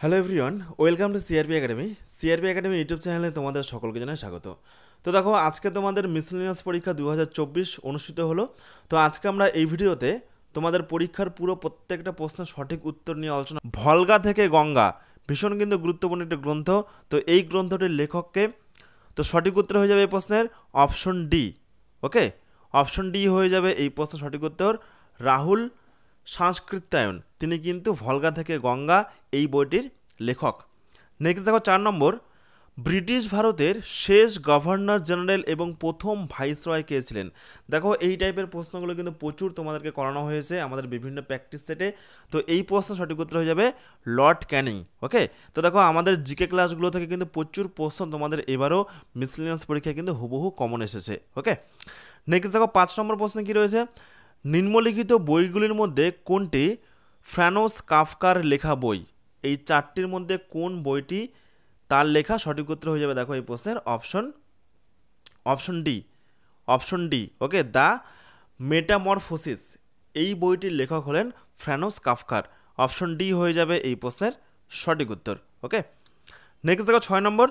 Hello everyone, welcome to CRP academy. CRP academy YouTube চ্যানেলে তোমাদের সকলকে জানাই স্বাগত। তো দেখো, আজকে তোমাদের মিসেলেনিয়াস পরীক্ষা 2024 অনুষ্ঠিত হলো। তো আজকে আমরা এই ভিডিওতে তোমাদের পরীক্ষার পুরো প্রত্যেকটা প্রশ্নের সঠিক উত্তর নিয়ে আলোচনা। ভলগা থেকে গঙ্গা ভীষণ কিন্তু গুরুত্বপূর্ণ একটি গ্রন্থ। তো এই গ্রন্থটির লেখককে, তো সঠিক উত্তর হয়ে যাবে এই প্রশ্নের অপশন ডি। ওকে, অপশন ডি হয়ে যাবে এই প্রশ্নের সঠিক উত্তর। রাহুল সাংস্কৃত্যায়ন, তিনি কিন্তু ভলগা থেকে গঙ্গা এই বইটির লেখক। নেক্সট দেখো 4 নম্বর, ব্রিটিশ ভারতের শেষ গভর্নর জেনারেল এবং প্রথম ভাইসরয় কে ছিলেন? দেখো, এই টাইপের প্রশ্নগুলো কিন্তু প্রচুর তোমাদেরকে করানো হয়েছে আমাদের বিভিন্ন প্র্যাকটিস সেটে। তো এই প্রশ্ন সঠিক উত্তর হয়ে যাবে লর্ড ক্যানিং। ওকে, তো দেখো আমাদের জিকে ক্লাসগুলো থেকে কিন্তু প্রচুর প্রশ্ন তোমাদের এবারও মিসেলেনিয়াস পরীক্ষায় কিন্তু হুবহু কমন এসেছে। ওকে, নেক্সট দেখো 5 নম্বর প্রশ্ন কী রয়েছে, নিম্নলিখিত বইগুলির মধ্যে কোনটি ফ্রানোস কাফকার লেখা বই? এই চারটির মধ্যে কোন বইটি তার লেখা? সঠিক উত্তর হয়ে যাবে দেখো এই প্রশ্নের option D. Option D. Okay, the metamorphosis এই বইটির লেখক হলেন ফ্রানোস কাফকার। অপশন ডি হয়ে যাবে এই প্রশ্নের সঠিক উত্তর। ওকে, নেক্সট দেখো 6 নম্বর,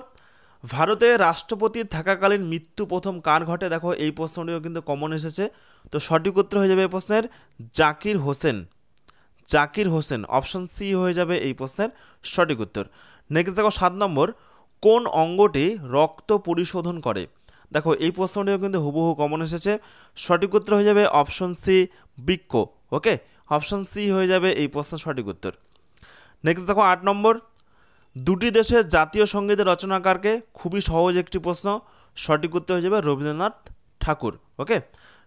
ভারতে রাষ্ট্রপতি থাকাকালীন মৃত্যু প্রথম কার ঘটে? দেখো এই প্রশ্নটিও কিন্তু কমন এসেছে। তো সঠিক উত্তর হয়ে যাবে এই প্রশ্নের জাকির হোসেন। জাকির হোসেন, অপশন সি হয়ে যাবে এই প্রশ্নের সঠিক উত্তর। নেক্সট দেখো 7 নম্বর, কোন অঙ্গটি রক্ত পরিশোধন করে? দেখো এই প্রশ্নটিও কিন্তু হুবহু কমন এসেছে। সঠিক উত্তর হয়ে যাবে অপশন সি, বৃক্ক। ওকে, অপশন সি হয়ে যাবে এই প্রশ্নের সঠিক উত্তর। নেক্সট দেখো 8 নম্বর, দুটি দেশের জাতীয় সঙ্গীতের রচনাকারকে? খুবই সহজ একটি প্রশ্ন। সঠিক উত্তর হয়ে যাবে রবীন্দ্রনাথ ঠাকুর। ওকে,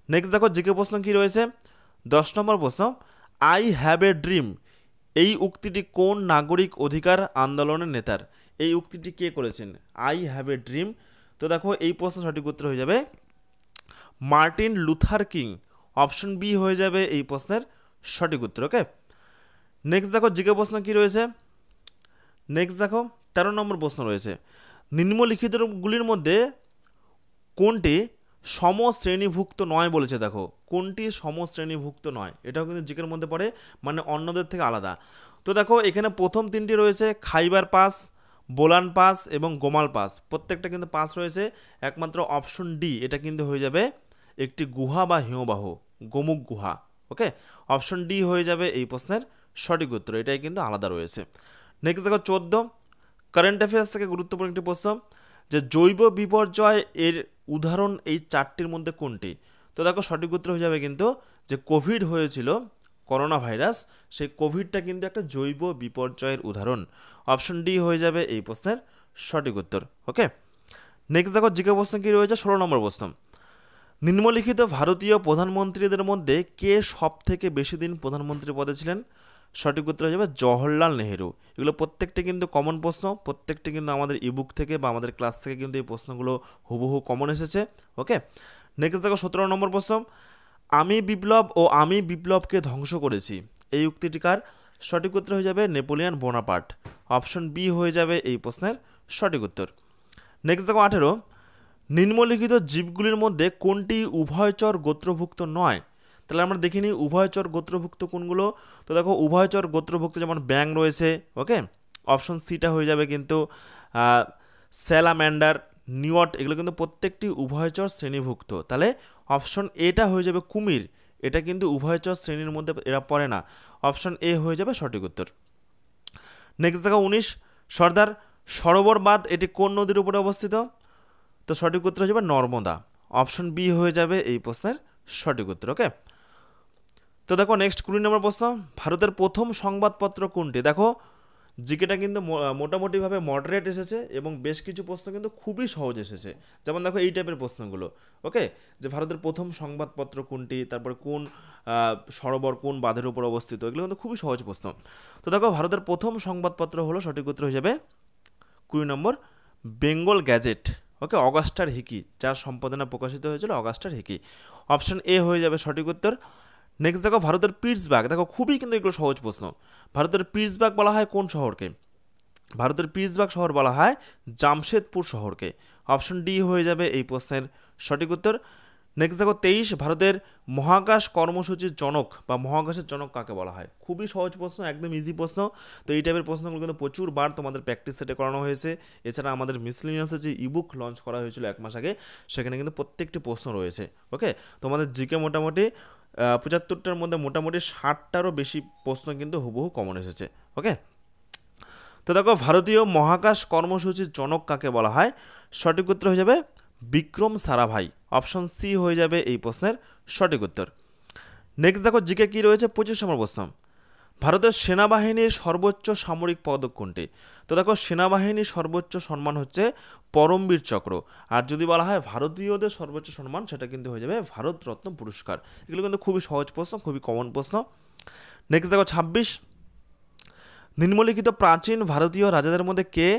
নেক্সট দেখো জিকে প্রশ্ন কী রয়েছে, 10 নম্বর প্রশ্ন, আই হ্যাভ এ ড্রিম এই উক্তিটি কোন নাগরিক অধিকার আন্দোলনের নেতার? এই উক্তিটি কে করেছেন? I have a dream. তো দেখো এই প্রশ্ন সঠিক উত্তর হয়ে যাবে Martin Luther King. Option B হয়ে যাবে এই প্রশ্নের সঠিক উত্তর। ওকে, নেক্সট দেখো জিকে প্রশ্ন কী রয়েছে, নেক্সট দেখো 13 নম্বর প্রশ্ন রয়েছে, নিম্নলিখিতগুলির মধ্যে কোনটি সমশ্রেণীভুক্ত নয় বলেছে? দেখো কোনটি সমশ্রেণীভুক্ত নয়, এটাও কিন্তু জিকের মধ্যে পড়ে, মানে অন্যদের থেকে আলাদা। তো দেখো এখানে প্রথম তিনটি রয়েছে খাইবার পাস, বোলান পাস এবং গোমাল পাস, প্রত্যেকটা কিন্তু পাস রয়েছে। একমাত্র অপশন ডি এটা কিন্তু হয়ে যাবে একটি গুহা বা হিমবাহ, গোমুখ গুহা। ওকে, অপশন ডি হয়ে যাবে এই প্রশ্নের সঠিক উত্তর, এটাই কিন্তু আলাদা রয়েছে। নেক্সট দেখো 14, কারেন্ট অ্যাফেয়ার্স থেকে গুরুত্বপূর্ণ একটি প্রশ্ন, যে জৈব বিপর্যয় এর উদাহরণ এই চারটির মধ্যে কোনটি? তো দেখো সঠিক উত্তর হয়ে যাবে কিন্তু যে কোভিড হয়েছিল, করোনা ভাইরাস, সেই কোভিডটা কিন্তু একটা জৈব বিপর্যয়ের উদাহরণ। অপশন ডি হয়ে যাবে এই প্রশ্নের সঠিক উত্তর। ওকে, নেক্সট দেখো জিকে প্রশ্ন কী রয়েছে, 16 নম্বর প্রশ্ন, নিম্নলিখিত ভারতীয় প্রধানমন্ত্রীদের মধ্যে কে সব থেকে বেশি দিন প্রধানমন্ত্রী পদে ছিলেন? সঠিক উত্তর হয়ে যাবে জওহরলাল নেহেরু। এগুলো প্রত্যেকটি কিন্তু কমন প্রশ্ন, প্রত্যেকটি কিন্তু আমাদের ইবুক থেকে বা আমাদের ক্লাস থেকে কিন্তু এই প্রশ্নগুলো হুবহু কমন এসেছে। ওকে, নেক্সট দেখো 17 নম্বর প্রশ্ন, আমি বিপ্লব ও আমি বিপ্লবকে ধ্বংস করেছি এই উক্তিটিকার? সঠিক উত্তর হয়ে যাবে নেপোলিয়ান বোনাপার্ট। অপশন বি হয়ে যাবে এই প্রশ্নের সঠিক উত্তর। নেক্সট দেখো 18, নিম্নলিখিত জীবগুলির মধ্যে কোনটি উভয়চর গোত্রভুক্ত নয়? তাহলে আমরা দেখিনি উভয়চর গোত্রভুক্ত কোনগুলো। তো দেখো উভয়চর গোত্রভুক্ত যেমন ব্যাং রয়েছে। ওকে, অপশন সিটা হয়ে যাবে কিন্তু স্যালাম্যান্ডার, নিওট, এগুলো কিন্তু প্রত্যেকটি উভয়চর শ্রেণীভুক্ত। তাহলে অপশন এটা হয়ে যাবে কুমির, এটা কিন্তু উভয়চর শ্রেণীর মধ্যে এরা পড়ে না। অপশন এ হয়ে যাবে সঠিক উত্তর। নেক্সট দেখো 19, সর্দার সরোবর বাঁধ এটি কোন নদীর উপরে অবস্থিত? তো সঠিক উত্তর হয়ে যাবে নর্মদা। অপশন বি হয়ে যাবে এই প্রশ্নের সঠিক উত্তর। ওকে, তো দেখো নেক্সট 20 নম্বর প্রশ্ন, ভারতের প্রথম সংবাদপত্র কোনটি? দেখো জিকেটা কিন্তু মোটামুটিভাবে মডারেট এসেছে এবং বেশ কিছু প্রশ্ন কিন্তু খুবই সহজ এসেছে। যেমন দেখো এই টাইপের প্রশ্নগুলো। ওকে, যে ভারতের প্রথম সংবাদপত্র কোনটি, তারপরে কোন সরোবর কোন বাঁধের উপর অবস্থিত, এগুলো কিন্তু খুবই সহজ প্রশ্ন। তো দেখো ভারতের প্রথম সংবাদপত্র হলো, সঠিক উত্তর হয়ে যাবে 20 নম্বর বেঙ্গল গ্যাজেট। ওকে, অগাস্টার হিকি, যার সম্পাদনা প্রকাশিত হয়েছিল অগাস্টার হিকি। অপশন এ হয়ে যাবে সঠিক উত্তর। নেক্সট দেখো ভারতের পিটসবার্গ, দেখো খুবই কিন্তু এগুলো সহজ প্রশ্ন। ভারতের পিটসবার্গ বলা হয় কোন শহরকে? ভারতের পিটসবার্গ শহর বলা হয় জামশেদপুর শহরকে। অপশন ডি হয়ে যাবে এই প্রশ্নের সঠিক উত্তর। নেক্সট দেখো 23, ভারতের মহাকাশ কর্মসূচির জনক বা মহাকাশের জনক কাকে বলা হয়? খুবই সহজ প্রশ্ন, একদম ইজি প্রশ্ন। তো এই টাইপের প্রশ্নগুলো কিন্তু প্রচুরবার তোমাদের প্র্যাকটিস সেটে করানো হয়েছে। এছাড়া আমাদের মিসলিনিয়াসের যে ইবুক লঞ্চ করা হয়েছিল 1 মাস আগে, সেখানে কিন্তু প্রত্যেকটি প্রশ্ন রয়েছে। ওকে, তোমাদের জিকে মোটামুটি 75টার মধ্যে মোটামুটি 60টারও বেশি প্রশ্ন কিন্তু হুবহু কমন এসেছে। ওকে, তো দেখো ভারতীয় মহাকাশ কর্মসূচির জনক কাকে বলা হয়? সঠিক উত্তর হয়ে যাবে বিক্রম সারাভাই। অপশন সি হয়ে যাবে এই প্রশ্নের সঠিক উত্তর। নেক্সট দেখো জিকে কি রয়েছে, 25 নম্বর প্রশ্ন। ভারতের সেনাবাহিনীর সর্বোচ্চ সামরিক পদক কোনটি? তো দেখো সেনাবাহিনীর সর্বোচ্চ সম্মান হচ্ছে পরমবীর চক্র। আর যদি বলা হয় ভারতীয়দের সর্বোচ্চ সম্মান, সেটা কিন্তু হয়ে যাবে ভারতরত্ন পুরস্কার। এগুলো কিন্তু খুবই সহজ প্রশ্ন, খুবই কমন প্রশ্ন। নেক্সট দেখো 26, নিম্নলিখিত প্রাচীন ভারতীয় রাজাদের মধ্যে কে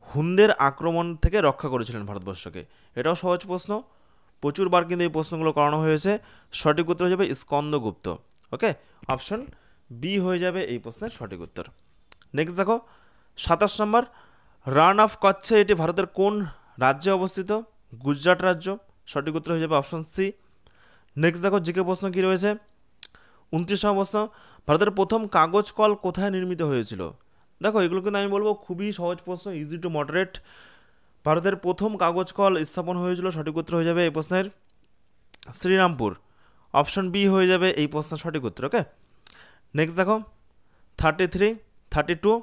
হুনদের আক্রমণ থেকে রক্ষা করেছিলেন ভারতবর্ষকে? এটাও সহজ প্রশ্ন, প্রচুরবার কিন্তু এই প্রশ্নগুলো করানো হয়েছে। সঠিক উত্তর হয়ে যাবে স্কন্দগুপ্ত। ওকে, অপশন বি হয়ে যাবে এই প্রশ্নের সঠিক উত্তর। নেক্সট দেখো 27 নম্বর, রান অফ কচ্ছে এটি ভারতের কোন রাজ্যে অবস্থিত? গুজরাট রাজ্য। সঠিক উত্তর হয়ে যাবে অপশন সি। নেক্সট দেখো জিকে প্রশ্ন কি রয়েছে, 29 নম্বর প্রশ্ন, ভারতের প্রথম কাগজ কল কোথায় নির্মিত হয়েছিল? দেখো এগুলো কিন্তু আমি বলবো খুবই সহজ প্রশ্ন, ইজি টু মডারেট। ভারতের প্রথম কাগজ কল স্থাপন হয়েছিল, সঠিক উত্তর হয়ে যাবে এই প্রশ্নের শ্রীরামপুর। অপশন বি হয়ে যাবে এই প্রশ্নের সঠিক উত্তর। ওকে, নেক্সট দেখো 33, 32,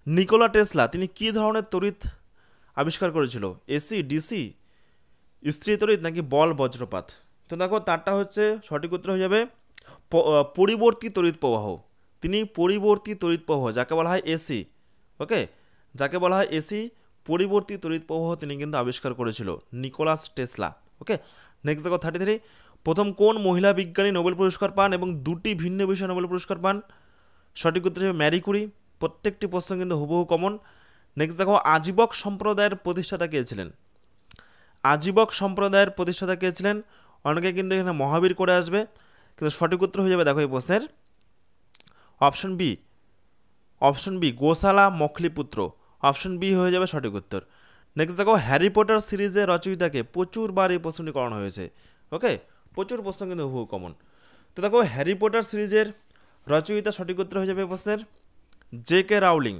নিকোলা টেসলা তিনি কী ধরনের তড়িৎ আবিষ্কার করেছিল? এসি, ডিসি, স্থির তড়িৎ নাকি বল বজ্রপাত? তো দেখো তারটা হচ্ছে সঠিক উত্তর হয়ে যাবে পরিবর্তী তড়িৎ প্রবাহ। তিনি পরিবর্তী তড়িৎ প্রবাহ, যাকে বলা হয় এসি, ওকে, যাকে বলা হয় এসি পরিবর্তী তড়িৎ প্রবাহ তিনি কিন্তু আবিষ্কার করেছিল নিকোলাস টেসলা। ওকে, নেক্সট দেখো 33, প্রথম কোন মহিলা বিজ্ঞানী নোবেল পুরস্কার পান এবং 2টি ভিন্ন বিষয়ে নোবেল পুরস্কার পান? সঠিক উত্তর হবে ম্যারি কুরি। প্রত্যেকটি প্রশ্ন কিন্তু হুবহু কমন। নেক্সট দেখো আজীবক সম্প্রদায়ের প্রতিষ্ঠাতা কে ছিলেন? আজীবক সম্প্রদায়ের প্রতিষ্ঠাতা কে ছিলেন? অনেকে কিন্তু এখানে মহাবীর করে আসবে, কিন্তু সঠিক উত্তর হয়ে যাবে দেখো এই প্রশ্নের অপশন বি। অপশন বি গোশালা মখলিপুত্র। অপশন বি হয়ে যাবে সঠিক উত্তর। নেক্সট দেখো হ্যারি পটার সিরিজের রচয়িতাকে, প্রচুরবার এই প্রশ্নটি করানো হয়েছে। ওকে, প্রচুর প্রশ্ন কিন্তু হুবহু কমন। তো দেখো হ্যারি পটার সিরিজের রচয়িতা, সঠিক উত্তর হয়ে যাবে প্রশ্নের জে.কে. রাউলিং।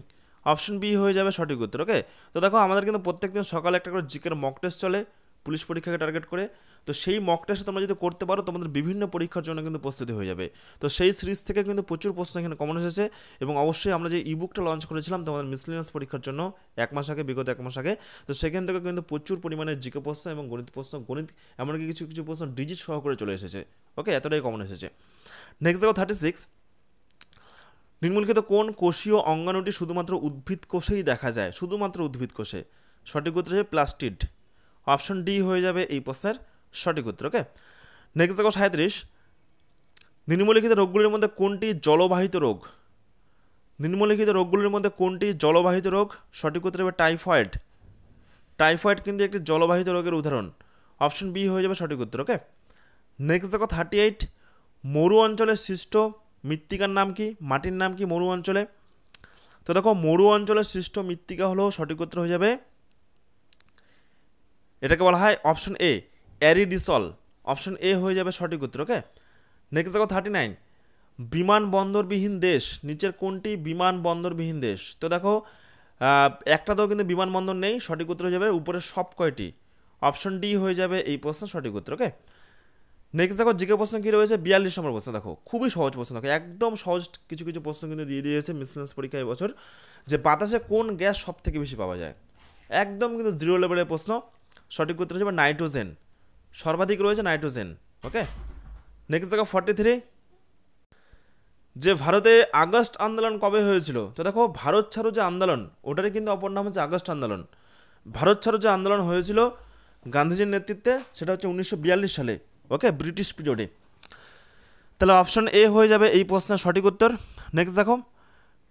অপশন বি হয়ে যাবে সঠিক উত্তর। ওকে, তো দেখো আমাদের কিন্তু প্রত্যেকদিন সকালে একটা করে জিকের মক টেস্ট চলে পুলিশ পরীক্ষাকে টার্গেট করে। তো সেই মক টেস্ট তোমরা যদি করতে পারো, তোমাদের বিভিন্ন পরীক্ষার জন্য কিন্তু প্রস্তুতি হয়ে যাবে। তো সেই সিরিজ থেকে কিন্তু প্রচুর প্রশ্ন এখানে কমন এসেছে। এবং অবশ্যই আমরা যে ইবুকটা লঞ্চ করেছিলাম তোমাদের মিসলিনিয়াস পরীক্ষার জন্য 1 মাস আগে, বিগত 1 মাস আগে, তো সেখান থেকে কিন্তু প্রচুর পরিমাণে জিকে প্রশ্ন এবং গণিত প্রশ্ন, গণিত এমনকি কিছু কিছু প্রশ্ন ডিজিট সহ করে চলে এসেছে। ওকে, এতটাই কমন এসেছে। নেক্সট দেখো 36, নিম্নলিখিত কোন কোষীয় অঙ্গাণুটি শুধুমাত্র উদ্ভিদ কোষেই দেখা যায়? শুধুমাত্র উদ্ভিদ কোষে। সঠিক উত্তর হবে প্লাস্টিড। অপশন ডি হয়ে যাবে এই প্রশ্নের সঠিক উত্তর। ওকে, নেক্সট দেখো 37, নিম্নলিখিত রোগগুলির মধ্যে কোনটি জলবাহিত রোগ? নিম্নলিখিত রোগগুলির মধ্যে কোনটি জলবাহিত রোগ? সঠিক উত্তর হবে টাইফয়েড। টাইফয়েড কিন্তু একটি জলবাহিত রোগের উদাহরণ। অপশন বি হয়ে যাবে সঠিক উত্তর। ওকে, নেক্সট দেখো 38, মরু অঞ্চলের সৃষ্ট মৃত্তিকার নাম কি? মাটির নাম কি মরু অঞ্চলে? তো দেখো মরু অঞ্চলের সৃষ্ট মৃত্তিকা হলো, সঠিক উত্তর হয়ে যাবে, এটাকে বলা হয় অপশন এ অ্যারিডিসল। অপশন এ হয়ে যাবে সঠিক উত্তর। ওকে, নেক্সট দেখো 39, বিমানবন্দরবিহীন দেশ নিচের কোনটি বিমানবন্দরবিহীন দেশ? তো দেখো একটাতেও কিন্তু বিমানবন্দর নেই, সঠিক উত্তর হয়ে যাবে উপরের সব কয়টি। অপশন ডি হয়ে যাবে এই প্রশ্ন সঠিক উত্তর। ওকে, নেক্সট দেখো জিকে প্রশ্ন কী রয়েছে, 42 নম্বর প্রশ্ন। দেখো খুবই সহজ প্রশ্ন, দেখো একদম সহজ কিছু কিছু প্রশ্ন কিন্তু দিয়ে দিয়েছে মিসলিনিয়াস পরীক্ষা এবছর, যে বাতাসে কোন গ্যাস সব থেকে বেশি পাওয়া যায়? একদম কিন্তু জিরো লেভেলের প্রশ্ন। সঠিক উত্তর হচ্ছে নাইট্রোজেন, সর্বাধিক রয়েছে নাইট্রোজেন। ওকে, নেক্সট দেখো 43, যে ভারতে আগস্ট আন্দোলন কবে হয়েছিল? তো দেখো ভারত ছাড়ো যে আন্দোলন, ওটারই কিন্তু অপর নাম হচ্ছে আগস্ট আন্দোলন। ভারত ছাড়ো যে আন্দোলন হয়েছিল গান্ধীজির নেতৃত্বে, সেটা হচ্ছে 1942 সালে। ওকে, ব্রিটিশ পিরিয়ডে। তাহলে অপশন এ হয়ে যাবে এই প্রশ্নের সঠিক উত্তর। নেক্সট দেখো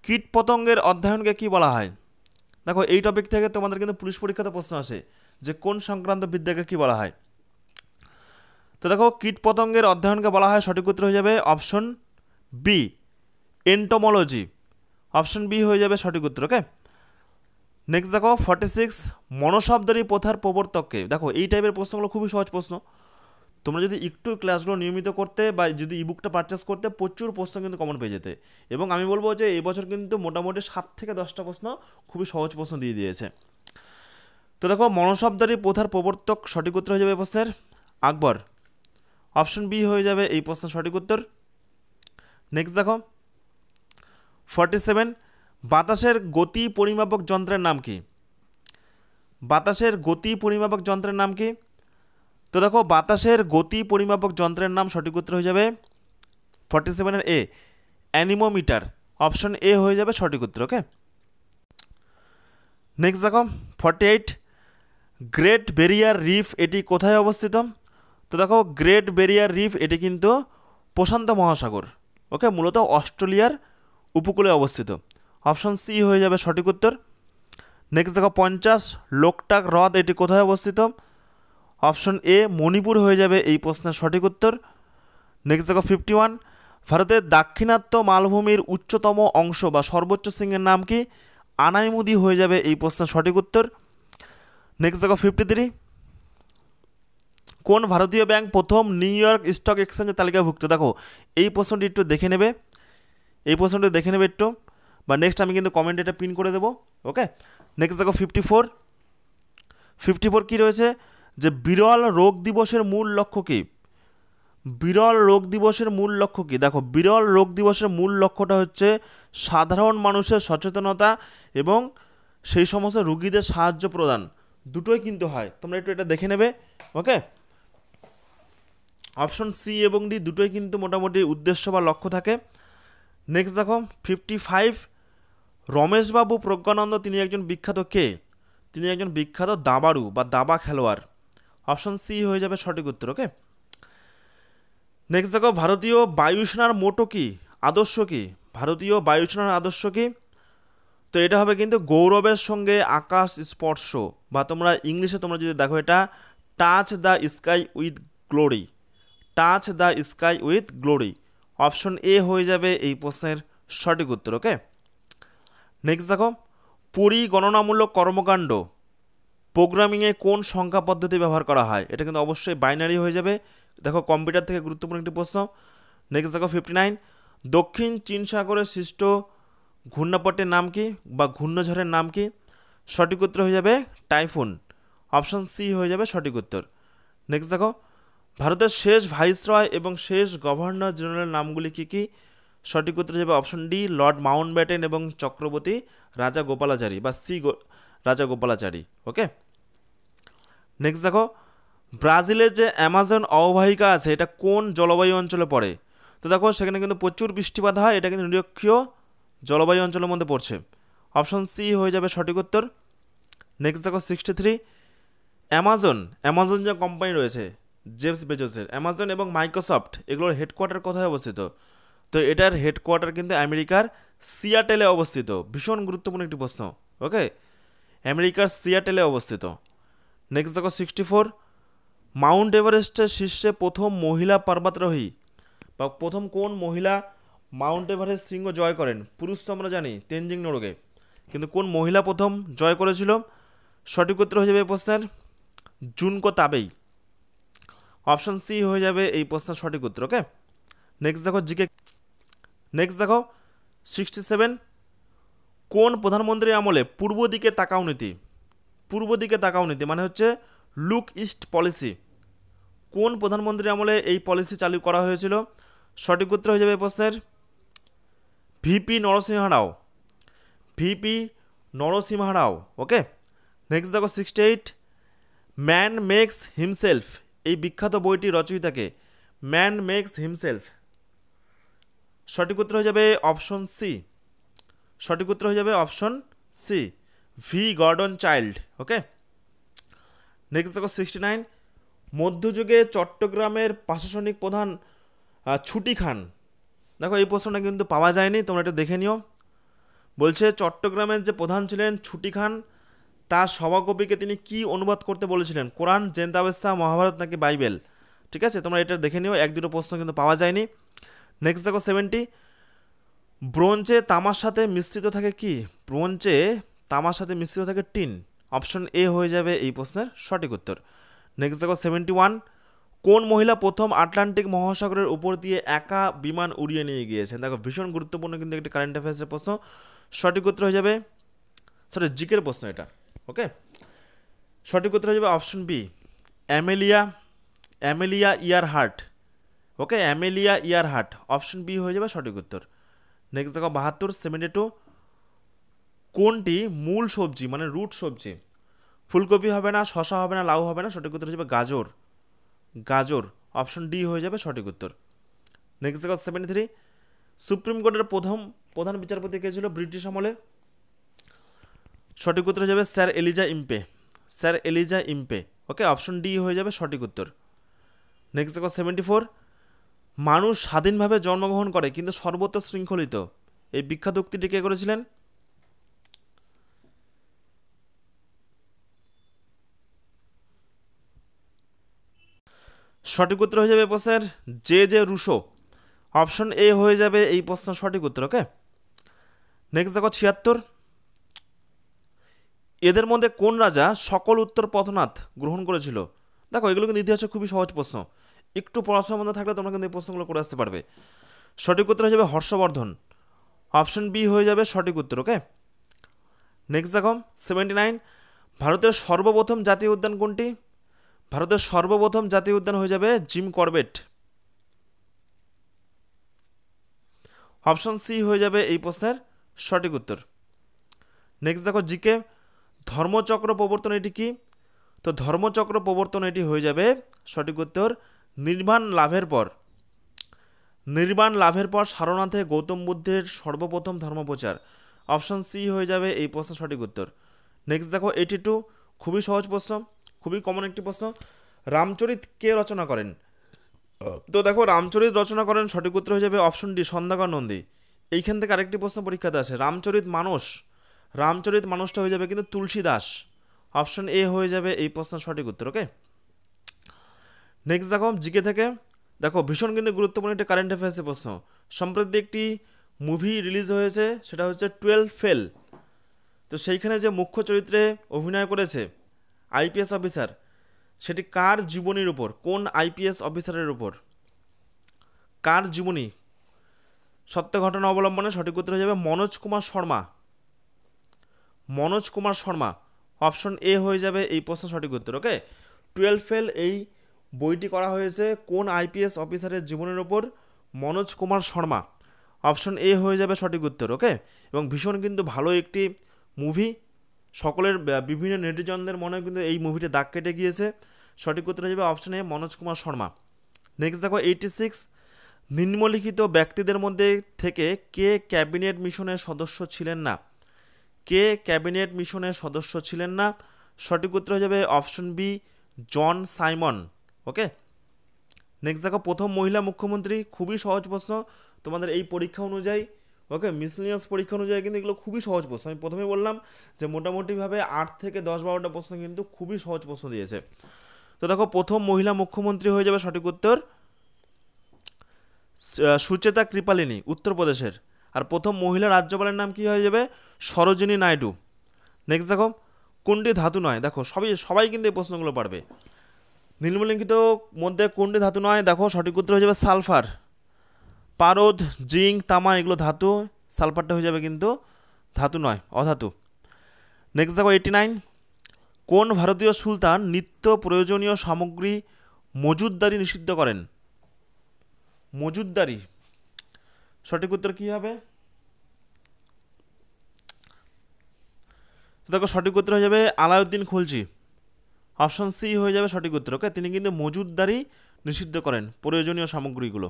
কীট পতঙ্গের অধ্যয়নকে কি বলা হয়? দেখো এই টপিক থেকে তোমাদের কিন্তু পুলিশ পরীক্ষাতে প্রশ্ন আসে যে কোন সংক্রান্ত বিদ্যাকে কি বলা হয়। তো দেখো কীট পতঙ্গের অধ্যয়নকে বলা হয়, সঠিক উত্তর হয়ে যাবে option B entomology. Option B হয়ে যাবে সঠিক উত্তর। ওকে, নেক্সট দেখো 46, মনশব্দারি প্রথার প্রবর্তককে? দেখো এই টাইপের প্রশ্নগুলো খুবই সহজ প্রশ্ন, তোমরা যদি একটু ক্লাসগুলো নিয়মিত করতে বা যদি ইবুকটা পারচেস করতে প্রচুর প্রশ্ন কিন্তু কমন পেয়ে যেতে। এবং আমি বলবো যে এই বছর কিন্তু মোটামুটি 7 থেকে 10টা প্রশ্ন খুবই সহজ প্রশ্ন দিয়ে দিয়েছে। তো দেখো, মনসবদারি প্রথার প্রবর্তক, সঠিক উত্তর হয়ে যাবে এই প্রশ্নের আকবর। অপশন বি হয়ে যাবে এই প্রশ্নের সঠিক উত্তর। নেক্সট দেখো 47, বাতাসের গতি পরিমাপক যন্ত্রের নাম কি? বাতাসের গতি পরিমাপক যন্ত্রের নাম কি? তো দেখো, বাতাসের গতি পরিমাপক যন্ত্রের নাম সঠিক উত্তর হয়ে যাবে 47 এ অ্যানিমোমিটার। অপশন এ হয়ে যাবে সঠিক উত্তর। ওকে, নেক্সট দেখো 48, গ্রেট ব্যারিয়ার রিফ এটি কোথায় অবস্থিত? তো দেখো, গ্রেট ব্যারিয়ার রিফ এটি কিন্তু প্রশান্ত মহাসাগর, ওকে, মূলত অস্ট্রেলিয়ার উপকূলে অবস্থিত। অপশন সি হয়ে যাবে সঠিক উত্তর। নেক্সট দেখো 50, লোকটাক হ্রদ এটি কোথায় অবস্থিত? অপশন এ মণিপুর হয়ে যাবে এই প্রশ্নের সঠিক উত্তর। নেক্সট দেখো 51, ভারতের দাক্ষিণাত্য মালভূমির উচ্চতম অংশ বা সর্বোচ্চ শৃঙ্গের নাম কি? আনাইমুদি হয়ে যাবে এই প্রশ্নের সঠিক উত্তর। নেক্সট দেখো 53, কোন ভারতীয় ব্যাংক প্রথম নিউ ইয়র্ক স্টক এক্সচেঞ্জের তালিকাভুক্ত? দেখো, এই প্রশ্নটি একটু দেখে নেবে, এই প্রশ্নটি দেখে নেবে একটু, বা নেক্সট আমি কিন্তু কমেন্টে এটা পিন করে দেবো। ওকে, নেক্সট দেখো 54 কী রয়েছে? যে বিরল রোগ দিবসের মূল লক্ষ্য কী? বিরল রোগ দিবসের মূল লক্ষ্য কী? দেখো, বিরল রোগ দিবসের মূল লক্ষ্যটা হচ্ছে সাধারণ মানুষের সচেতনতা এবং সেই সমস্ত রোগীদের সাহায্য প্রদান, দুটোই কিন্তু হয়। তোমরা একটু এটা দেখে নেবে। ওকে, অপশন সি এবং ডি দুটোই কিন্তু মোটামুটি উদ্দেশ্য বা লক্ষ্য থাকে। নেক্সট দেখো 55, রমেশবাবু প্রজ্ঞানন্দ তিনি একজন বিখ্যাত কে? তিনি একজন বিখ্যাত দাবাড়ু বা দাবা খেলোয়াড়। অপশন সি হয়ে যাবে সঠিক উত্তর। ওকে, নেক্সট দেখো ভারতীয় বায়ুসেনার মোটো কি, আদর্শ কি? ভারতীয় বায়ুসেনার আদর্শ কি? তো এটা হবে কিন্তু গৌরবের সঙ্গে আকাশ স্পর্শ, বা তোমরা ইংলিশে তোমরা যদি দেখো এটা touch the sky with glory, touch the sky with glory. Option A হয়ে যাবে এই প্রশ্নের সঠিক উত্তর। ওকে, নেক্সট দেখো পরিগণনামূলক কর্মকাণ্ড প্রোগ্রামিংয়ে কোন সংখ্যা পদ্ধতি ব্যবহার করা হয়? এটা কিন্তু অবশ্যই বাইনারি হয়ে যাবে। দেখো, কম্পিউটার থেকে গুরুত্বপূর্ণ একটি প্রশ্ন। নেক্সট দেখো 59, দক্ষিণ চীন সাগরে সৃষ্ট ঘূর্ণাপটের নাম কি বা ঘূর্ণঝড়ের নাম কি? সঠিক উত্তর হয়ে যাবে টাইফুন। অপশন সি হয়ে যাবে সঠিক উত্তর। নেক্সট দেখো ভারতের শেষ ভাইসরয় এবং শেষ গভর্নর জেনারেলের নামগুলি কী কী? সঠিক উত্তর হয়ে যাবে অপশন ডি, লর্ড মাউন্টব্যাটেন এবং চক্রবর্তী রাজা গোপালাচারী বা রাজা গোপালাচারী। ওকে, নেক্সট দেখো ব্রাজিলের যে অ্যামাজন অববাহিকা আছে এটা কোন জলবায়ু অঞ্চলে পড়ে? তো দেখো, সেখানে কিন্তু প্রচুর বৃষ্টিপাত হয়, এটা কিন্তু নিরক্ষীয় জলবায়ু অঞ্চলের মধ্যে পড়ছে। অপশন সি হয়ে যাবে সঠিক উত্তর। নেক্সট দেখো 63, অ্যামাজন যে কোম্পানি রয়েছে জেফস বেজোসের, অ্যামাজন এবং মাইক্রোসফট এগুলোর হেডকোয়ার্টার কোথায় অবস্থিত? তো এটার হেডকোয়ার্টার কিন্তু আমেরিকার সিয়াটেলে অবস্থিত। ভীষণ গুরুত্বপূর্ণ একটি প্রশ্ন। ওকে, আমেরিকার সিয়াটেলে অবস্থিত। নেক্সট দেখো 64, মাউন্ট এভারেস্টের শীর্ষে প্রথম মহিলা পর্বতারোহী বা প্রথম কোন মহিলা মাউন্ট এভারেস্ট শৃঙ্গ জয় করেন? পুরুষ তো আমরা জানি তেনজিং নোরগে, কিন্তু কোন মহিলা প্রথম জয় করেছিল? সঠিক উত্তর হয়ে যাবে এই প্রশ্নের জুনকো তাবেই। অপশন সি হয়ে যাবে এই প্রশ্নের সঠিক উত্তর। ওকে, নেক্সট দেখো জিকে। নেক্সট দেখো 67, কোন প্রধানমন্ত্রীর আমলে পূর্ব দিকে তাকাও নীতি? পূর্ব দিকে তাকাও নীতি মানে হচ্ছে লুক ইস্ট পলিসি। কোন প্রধানমন্ত্রীর আমলে এই পলিসি চালু করা হয়েছিল? সঠিক উত্তর হয়ে যাবে এই প্রশ্নের ভিপি নরসিংহ রাও। ভিপি নরসিংহ রাও। ওকে, নেক্সট দেখো 68, ম্যান মেক্স হিমসেলফ এই বিখ্যাত বইটি রচয়িতাকে? Man makes himself. সঠিক উত্তর হয়ে যাবে অপশন সি। সঠিক উত্তর হয়ে যাবে option C, V Gordon Childe. Okay, next দেখো 69, মধ্যযুগে চট্টগ্রামের প্রশাসনিক প্রধান ছুটি খান। দেখো, এই প্রশ্নটা কিন্তু পাওয়া যায়নি, তোমরা এটা দেখে নিও। বলছে চট্টগ্রামের যে প্রধান ছিলেন ছুটি খান, তার সভাকবিকে তিনি কি অনুবাদ করতে বলেছিলেন? কোরআন, জেন্দাবেস্তা, মহাভারত নাকি বাইবেল? ঠিক আছে, তোমরা এটা দেখে নিও, এক দুটো প্রশ্ন কিন্তু পাওয়া যায়নি। নেক্সট দেখো 70, ব্রোঞ্জে তামার সাথে মিশ্রিত থাকে কি? ব্রোঞ্জে তামার সাথে মিশ্রিত থাকে টিন। অপশন এ হয়ে যাবে এই প্রশ্নের সঠিক উত্তর। নেক্সট দেখো 71, কোন মহিলা প্রথম আটলান্টিক মহাসাগরের উপর দিয়ে একা বিমান উড়িয়ে নিয়ে গিয়েছেন? দেখো ভীষণ গুরুত্বপূর্ণ কিন্তু একটি কারেন্ট অ্যাফেয়ার্সের প্রশ্ন। সঠিক উত্তর হয়ে যাবে, সরি জিকের প্রশ্ন এটা, ওকে। সঠিক উত্তর হয়ে যাবে অপশন বি, অ্যামেলিয়া ইয়ারহার্ট, ওকে, অ্যামেলিয়া ইয়ারহার্ট, অপশন বি হয়ে যাবে সঠিক উত্তর। নেক্সট দেখো 72 কোনটি মূল সবজি মানে রুট সবজি? ফুলকপি হবে না, শশা হবে না, লাউ হবে না, সঠিক উত্তর হয়ে যাবে গাজর, অপশন ডি হয়ে যাবে সঠিক উত্তর। নেক্সট দেখো 73 সুপ্রিম কোর্টের প্রধান বিচারপতি কে ছিল ব্রিটিশ আমলে? সঠিক উত্তর হয়ে যাবে স্যার এলিজা ইম্পে, ওকে, অপশন ডি হয়ে যাবে সঠিক উত্তর। নেক্সট দেখো 74 মানুষ স্বাধীনভাবে জন্মগ্রহণ করে কিন্তু সর্বত্র শৃঙ্খলিত, এই বিখ্যাত উক্তিটি কে করেছিলেন? সঠিক উত্তর হয়ে যাবে প্রশ্নের জে রুশো, অপশন এ হয়ে যাবে এই প্রশ্নের সঠিক উত্তর, ওকে। নেক্সট দেখো 76 এদের মধ্যে কোন রাজা সকল উত্তর পথনাথ গ্রহণ করেছিল? দেখো এগুলো কিন্তু ইতিহাসে খুবই সহজ প্রশ্ন, একটু পড়াশোনার মধ্যে থাকলে তোমরা কিন্তু এই প্রশ্নগুলো করে আসতে পারবে। সঠিক উত্তর হয়ে যাবে হর্ষবর্ধন, অপশন বি হয়ে যাবে সঠিক উত্তর, ওকে। নেক্সট দেখো 79 ভারতের সর্বপ্রথম জাতীয় উদ্যান কোনটি? ভারতের সর্বপ্রথম জাতীয় উদ্যান হয়ে যাবে জিম করবেট, অপশন সি হয়ে যাবে এই প্রশ্নের সঠিক উত্তর। নেক্সট দেখো জিকে ধর্মচক্র প্রবর্তন এটি কি? তো ধর্মচক্র প্রবর্তন এটি হয়ে যাবে সঠিক উত্তর নির্বাণ লাভের পর সারনাথে গৌতম বুদ্ধের সর্বপ্রথম ধর্মপ্রচার, অপশন সি হয়ে যাবে এই প্রশ্নের সঠিক উত্তর। নেক্সট দেখো 82 খুবই সহজ প্রশ্ন, খুবই কমন একটি প্রশ্ন, রামচরিত কে রচনা করেন? তো দেখো রামচরিত রচনা করেন, সঠিক উত্তর হয়ে যাবে অপশন ডি সন্ধ্যাকর নন্দী। এইখান থেকে আরেকটি প্রশ্ন পরীক্ষাতে আসে, রামচরিত মানসটা হয়ে যাবে কিন্তু তুলসী দাস, অপশন এ হয়ে যাবে এই প্রশ্নের সঠিক উত্তর, ওকে। নেক্সট দেখো জিকে থেকে, দেখো ভীষণ কিন্তু গুরুত্বপূর্ণ একটি কারেন্ট অ্যাফেয়ার্সের প্রশ্ন। সম্প্রতি একটি মুভি রিলিজ হয়েছে, সেটা হচ্ছে 12 ফেল। তো সেইখানে যে মুখ্য চরিত্রে অভিনয় করেছে আইপিএস অফিসার, সেটি কার জীবনীর উপর, কোন আইপিএস অফিসারের উপর, কার জীবনী, সত্য ঘটনা অবলম্বনে? সঠিক উত্তর হয়ে যাবে মনোজ কুমার শর্মা, অপশন এ হয়ে যাবে এই প্রশ্ন সঠিক উত্তর, ওকে। 12 ফেল এই বইটি করা হয়েছে কোন আইপিএস অফিসারের জীবনের উপর? মনোজ কুমার শর্মা, অপশন এ হয়ে যাবে সঠিক উত্তর, ওকে। এবং ভীষণ কিন্তু ভালো একটি মুভি, সকলের বিভিন্ন নেটিজনদের মনে কিন্তু এই মুভিতে দাগ কেটে গিয়েছে, সঠিক উত্তর হয়ে যাবে option A Manoj Kumar Sharma. Next দেখো 86 নিম্নলিখিত ব্যক্তিদের মধ্যে থেকে কে ক্যাবিনেট মিশনের সদস্য ছিলেন না? সঠিক উত্তর হয়ে যাবে অপশন বি জন সাইমন, ওকে। নেক্সট দেখো প্রথম মহিলা মুখ্যমন্ত্রী, খুবই সহজ প্রশ্ন তোমাদের এই পরীক্ষা অনুযায়ী, ওকে, মিসলিনিয়াস পরীক্ষা অনুযায়ী কিন্তু এগুলো খুবই সহজ প্রশ্ন। আমি প্রথমে বললাম যে মোটামুটিভাবে 8 থেকে 10-12টা প্রশ্ন কিন্তু খুবই সহজ প্রশ্ন দিয়েছে। তো দেখো প্রথম মহিলা মুখ্যমন্ত্রী হয়ে যাবে সঠিক উত্তর সুচেতা কৃপালিনী, উত্তরপ্রদেশের। আর প্রথম মহিলা রাজ্যপালের নাম কি হয়ে যাবে? সরোজিনী নাইডু। নেক্সট দেখো কোনটি ধাতু নয়? দেখো সবাই কিন্তু এই প্রশ্নগুলো পারবে। নিম্নলিখিত মধ্যে কোনটি ধাতু নয়? দেখো সঠিক উত্তর হয়ে যাবে সালফার, পারদ, জিঙ্ক, তামা এগুলো ধাতু, সালফারটা হয়ে যাবে কিন্তু ধাতু নয়, অধাতু। নেক্সট দেখো 89 কোন ভারতীয় সুলতান নিত্য প্রয়োজনীয় সামগ্রী মজুতদারি নিষিদ্ধ করেন? মজুতদারি, সঠিক উত্তর কি হবে? তো দেখো সঠিক উত্তর হয়ে যাবে আলাউদ্দিন খলজি, অপশন সি হয়ে যাবে সঠিক উত্তর, ওকে। তিনি কিন্তু মজুতদারি নিষিদ্ধ করেন প্রয়োজনীয় সামগ্রীগুলো।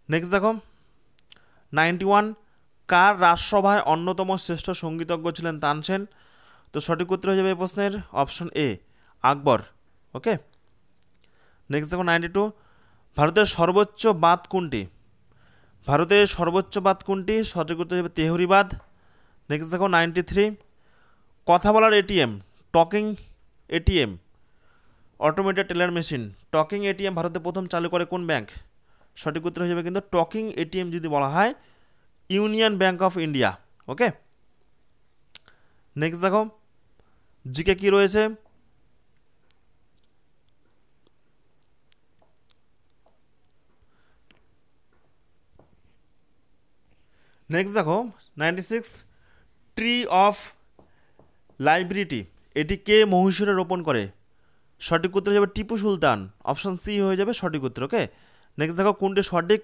নেক্সট দেখো 91 কার রাজসভায় অন্যতম শ্রেষ্ঠ সঙ্গীতজ্ঞ ছিলেন তানসেন? তো সঠিক উত্তর হয়ে যাবে এই প্রশ্নের option A Akbar, okay. Next দেখো 92 ভারতের সর্বোচ্চ বাঁধ কোনটি? সঠিক উত্তর হয়ে যাবে তেহরি বাঁধ। নেক্সট দেখো 93 কথা বলার ATM, talking ATM, automated teller machine, talking ATM ভারতে প্রথম চালু করে কোন ব্যাংক? সঠিক উত্তর হয়ে যাবে কিন্তু টকিং এটিএম যদি বলা হয় union bank of India, okay. Next দেখো জিকে কি রয়েছে, নেক্সট দেখো 96 ট্রি অফ লাইব্রেরিটি এটি কে মহীশূরে রোপণ করে? সঠিক উত্তর হয়ে যাবে টিপু সুলতান, অপশন সি হয়ে যাবে সঠিক উত্তর। ওকে, নেক্সট দেখো কোনটি সঠিক,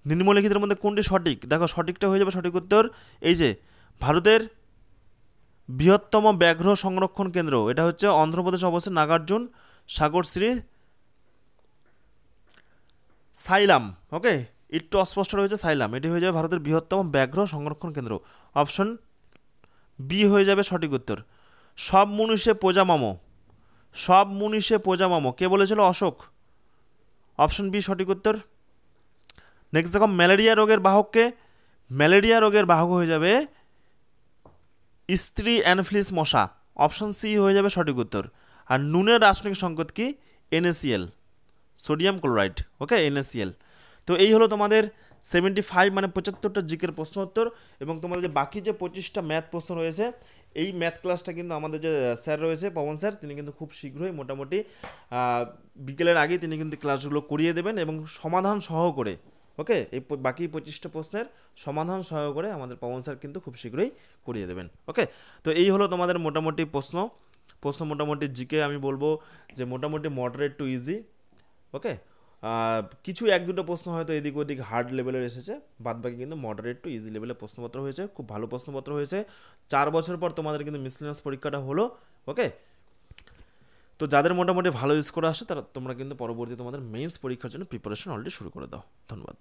নিম্নলিখিতের মধ্যে কোনটি সঠিক? দেখো সঠিকটা হয়ে যাবে সঠিক উত্তর এই যে ভারতের বৃহত্তম ব্যাঘ্র সংরক্ষণ কেন্দ্র, এটা হচ্ছে অন্ধ্রপ্রদেশে অবস্থিত নাগার্জুন সাগর শ্রী সাইলাম। ওকে, একটু অস্পষ্ট রয়েছে সাইলাম, এটি হয়ে যাবে ভারতের বৃহত্তম ব্যাঘ্র সংরক্ষণ কেন্দ্র, অপশন বি হয়ে যাবে সঠিক উত্তর। সব মনুষ্যে পোজামামো, সব মনুষ্যে পোজামামো কে বলেছিল? অশোক, অপশন বি সঠিক উত্তর। নেক্সট দেখো ম্যালেরিয়া রোগের বাহককে, ম্যালেরিয়া রোগের বাহক হয়ে যাবে স্ত্রী অ্যানফিলিস মশা, অপশন সি হয়ে যাবে সঠিক উত্তর। আর নুনের রাসায়নিক সংকেত কি? NaCl, sodium chloride. Okay, NaCl। তো এই হলো তোমাদের 75 মানে 75টা জিকের প্রশ্ন উত্তর, এবং তোমাদের যে বাকি যে 25টা ম্যাথ প্রশ্ন রয়েছে এই ম্যাথ ক্লাসটা কিন্তু আমাদের যে স্যার রয়েছে পবন স্যার, তিনি কিন্তু খুব শীঘ্রই মোটামুটি বিকেলের আগেই তিনি কিন্তু ক্লাসগুলো করিয়ে দেবেন এবং সমাধান সহ করে। ওকে, এই বাকি 25টা প্রশ্নের সমাধান সহ করে আমাদের পবন স্যার কিন্তু খুব শীঘ্রই করিয়ে দেবেন। ওকে, তো এই হলো তোমাদের মোটামুটি প্রশ্ন মোটামুটি জিকে আমি বলবো যে মোটামুটি মডারেট টু ইজি। ওকে, কিছু এক দুটো প্রশ্ন হয়তো এদিক ওদিক হার্ড লেভেলের এসেছে, বাদবাকি কিন্তু মডারেট টু ইজি লেভেলের প্রশ্নপত্র হয়েছে, খুব ভালো প্রশ্নপত্র হয়েছে। 4 বছর পর তোমাদের কিন্তু মিসলিনিয়াস পরীক্ষাটা হলো। ওকে, তো যাদের মোটামুটি ভালো স্কোর আসে তারা তোমরা কিন্তু পরবর্তী তোমাদের মেইনস পরীক্ষার জন্য প্রিপারেশন অলরেডি শুরু করে দাও। ধন্যবাদ।